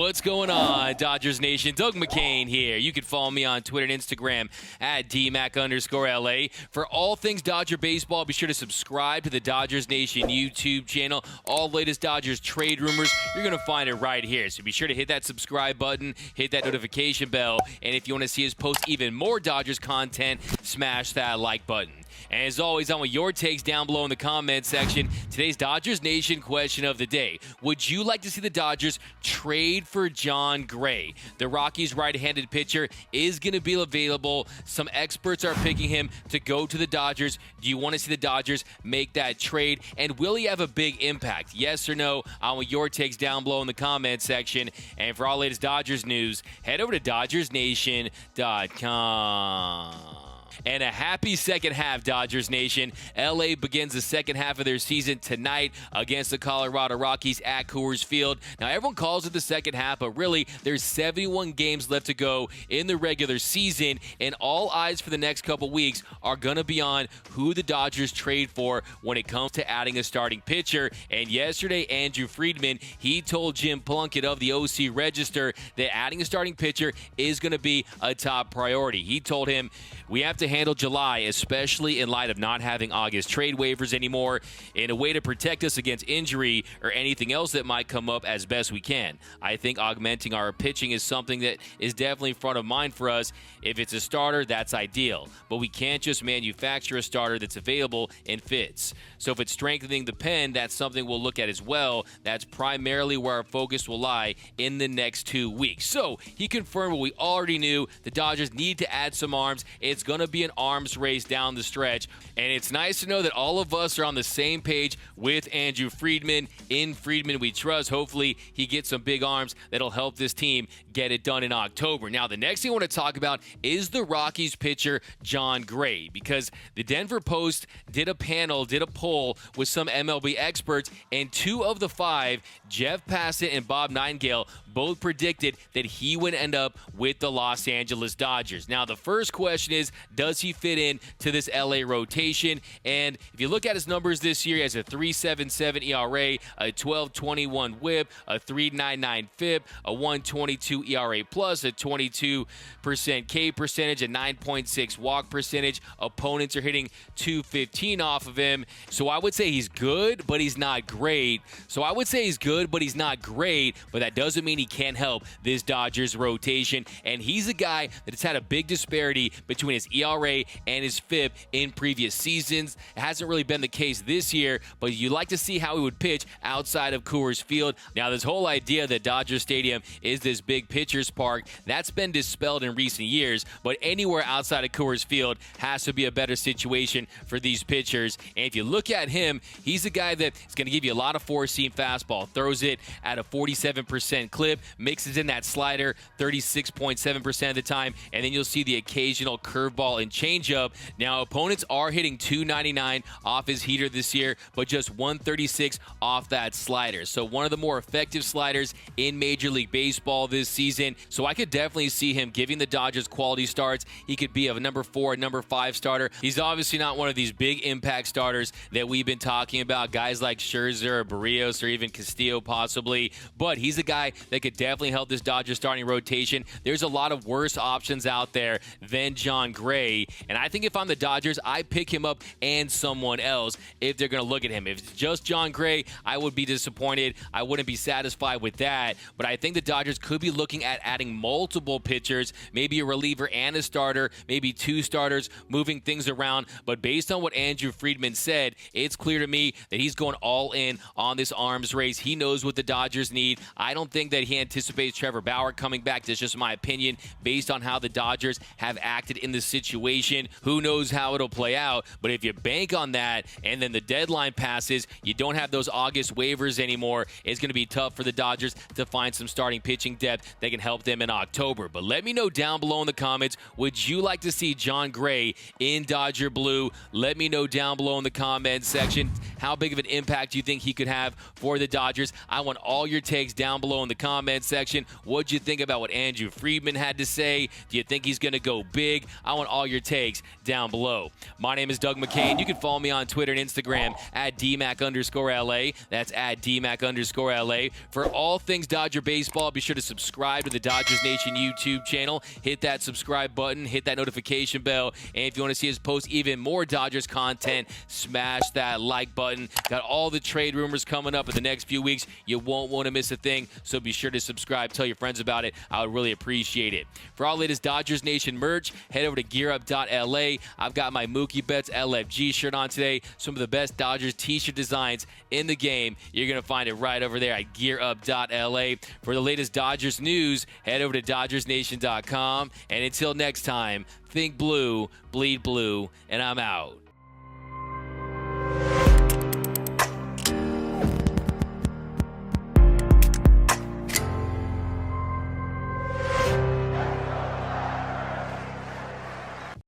What's going on, Dodgers Nation? Doug McCain here. You can follow me on Twitter and Instagram at DMac_LA. For all things Dodger baseball, be sure to subscribe to the Dodgers Nation YouTube channel. All latest Dodgers trade rumors, you're going to find it right here. So be sure to hit that subscribe button, hit that notification bell, and if you want to see us post even more Dodgers content, smash that like button. And as always, I want your takes down below in the comments section. Today's Dodgers Nation question of the day. Would you like to see the Dodgers trade for Jon Gray? The Rockies right-handed pitcher is going to be available. Some experts are picking him to go to the Dodgers. Do you want to see the Dodgers make that trade? And will he have a big impact? Yes or no? I want your takes down below in the comments section. And for all latest Dodgers news, head over to DodgersNation.com. And a happy second half, Dodgers Nation. LA begins the second half of their season tonight against the Colorado Rockies at Coors Field. Now, everyone calls it the second half, but really, there's 71 games left to go in the regular season, and all eyes for the next couple weeks are going to be on who the Dodgers trade for when it comes to adding a starting pitcher. And yesterday, Andrew Friedman, he told Jim Plunket of the OC Register that adding a starting pitcher is going to be a top priority. He told him, we have to handle July, especially in light of not having August trade waivers anymore, in a way to protect us against injury or anything else that might come up as best we can. I think augmenting our pitching is something that is definitely front of mind for us. If it's a starter, that's ideal. But we can't just manufacture a starter that's available and fits. So if it's strengthening the pen, that's something we'll look at as well. That's primarily where our focus will lie in the next 2 weeks. So he confirmed what we already knew. The Dodgers need to add some arms. It's going to be an arms race down the stretch. And it's nice to know that all of us are on the same page with Andrew Friedman. In Friedman we trust. Hopefully he gets some big arms that'll help this team get it done in October. Now, the next thing I want to talk about is the Rockies pitcher, Jon Gray, because the Denver Post did a poll with some MLB experts, and 2 of the 5, Jeff Passan and Bob Nightingale, both predicted that he would end up with the Los Angeles Dodgers. Now, the first question is, does he fit in to this LA rotation? And if you look at his numbers this year, he has a 3.77 ERA, a 12.21 WHIP, a 3.99 FIP, a 1.22 ERA plus, a 22% K percentage, a 9.6 walk percentage. Opponents are hitting 215 off of him. So I would say he's good, but he's not great. But that doesn't mean he can't help this Dodgers rotation. And he's a guy that has had a big disparity between his ERA and his FIP in previous seasons. It hasn't really been the case this year, but you like to see how he would pitch outside of Coors Field. Now, this whole idea that Dodger Stadium is this big pitcher's park, that's been dispelled in recent years, but anywhere outside of Coors Field has to be a better situation for these pitchers. And if you look at him, he's a guy that is going to give you a lot of four-seam fastball, throws it at a 47% clip, mixes in that slider 36.7% of the time, and then you'll see the occasional curveball and changeup. Now, opponents are hitting 299 off his heater this year, but just 136 off that slider. So one of the more effective sliders in Major League Baseball this season. So I could definitely see him giving the Dodgers quality starts. He could be a number 4, number 5 starter. He's obviously not one of these big impact starters that we've been talking about, guys like Scherzer or Barrios or even Castillo possibly, but he's a guy that could definitely help this Dodgers starting rotation. There's a lot of worse options out there than Jon Gray, and I think if I'm the Dodgers, I pick him up and someone else if they're going to look at him. If it's just Jon Gray, I would be disappointed. I wouldn't be satisfied with that, but I think the Dodgers could be looking at adding multiple pitchers, maybe a reliever and a starter, maybe 2 starters, moving things around. But based on what Andrew Friedman said, it's clear to me that he's going all in on this arms race. He knows what the Dodgers need. I don't think that he anticipates Trevor Bauer coming back. That's just my opinion based on how the Dodgers have acted in this situation. Who knows how it'll play out, but if you bank on that and then the deadline passes, you don't have those August waivers anymore, it's going to be tough for the Dodgers to find some starting pitching depth that can help them in October. But let me know down below in the comments, would you like to see Jon Gray in Dodger blue? Let me know down below in the comments section how big of an impact you think he could have for the Dodgers. I want all your takes down below in the comments. comment section. What'd you think about what Andrew Friedman had to say? Do you think he's going to go big? I want all your takes down below. My name is Doug McCain. You can follow me on Twitter and Instagram at DMAC_LA. That's at DMAC_LA. For all things Dodger baseball, be sure to subscribe to the Dodgers Nation YouTube channel. Hit that subscribe button, hit that notification bell, and if you want to see us post even more Dodgers content, smash that like button. Got all the trade rumors coming up in the next few weeks. You won't want to miss a thing, so be sure to subscribe. Tell your friends about it. I would really appreciate it. For all latest Dodgers Nation merch, head over to gearup.la. I've got my Mookie Betts LFG shirt on today. Some of the best Dodgers t-shirt designs in the game. You're going to find it right over there at gearup.la. For the latest Dodgers news, head over to DodgersNation.com. And until next time, think blue, bleed blue, and I'm out.